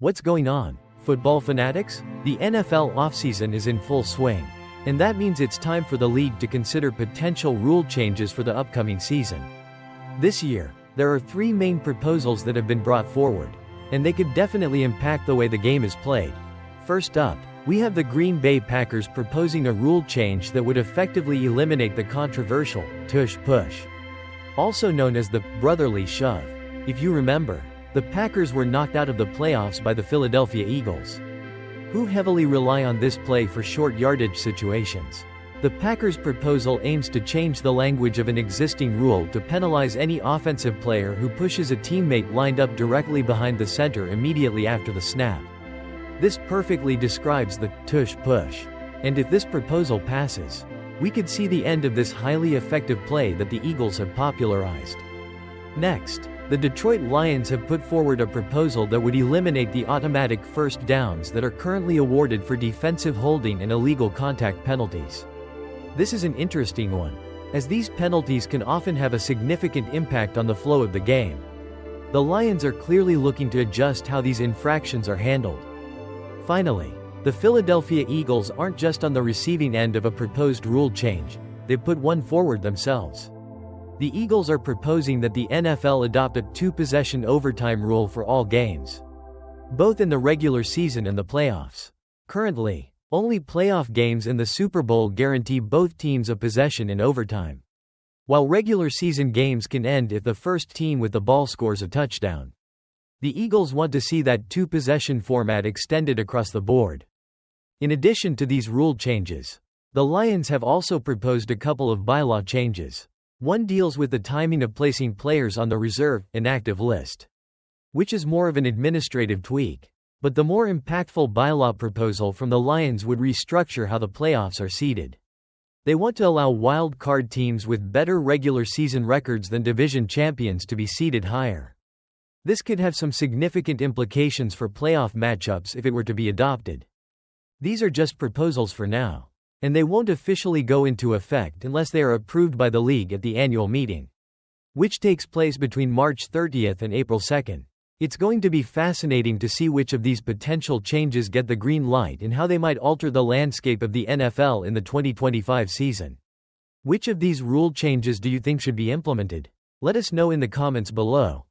What's going on, football fanatics? The NFL offseason is in full swing, and that means it's time for the league to consider potential rule changes for the upcoming season. This year, there are three main proposals that have been brought forward, and they could definitely impact the way the game is played. First up, we have the Green Bay Packers proposing a rule change that would effectively eliminate the controversial Tush push, also known as the brotherly shove. If you remember, the Packers were knocked out of the playoffs by the Philadelphia Eagles, who heavily rely on this play for short yardage situations. The Packers' proposal aims to change the language of an existing rule to penalize any offensive player who pushes a teammate lined up directly behind the center immediately after the snap. This perfectly describes the tush push, and if this proposal passes, we could see the end of this highly effective play that the Eagles have popularized. Next, the Detroit Lions have put forward a proposal that would eliminate the automatic first downs that are currently awarded for defensive holding and illegal contact penalties. This is an interesting one, as these penalties can often have a significant impact on the flow of the game. The Lions are clearly looking to adjust how these infractions are handled. Finally, the Philadelphia Eagles aren't just on the receiving end of a proposed rule change, they've put one forward themselves. The Eagles are proposing that the NFL adopt a two-possession overtime rule for all games, both in the regular season and the playoffs. Currently, only playoff games and the Super Bowl guarantee both teams a possession in overtime, while regular season games can end if the first team with the ball scores a touchdown. The Eagles want to see that two-possession format extended across the board. In addition to these rule changes, the Lions have also proposed a couple of bylaw changes. One deals with the timing of placing players on the reserve, inactive list, which is more of an administrative tweak. But the more impactful bylaw proposal from the Lions would restructure how the playoffs are seeded. They want to allow wild card teams with better regular season records than division champions to be seeded higher. This could have some significant implications for playoff matchups if it were to be adopted. These are just proposals for now, and they won't officially go into effect unless they are approved by the league at the annual meeting, which takes place between March 30th and April 2nd. It's going to be fascinating to see which of these potential changes get the green light and how they might alter the landscape of the NFL in the 2025 season. Which of these rule changes do you think should be implemented? Let us know in the comments below.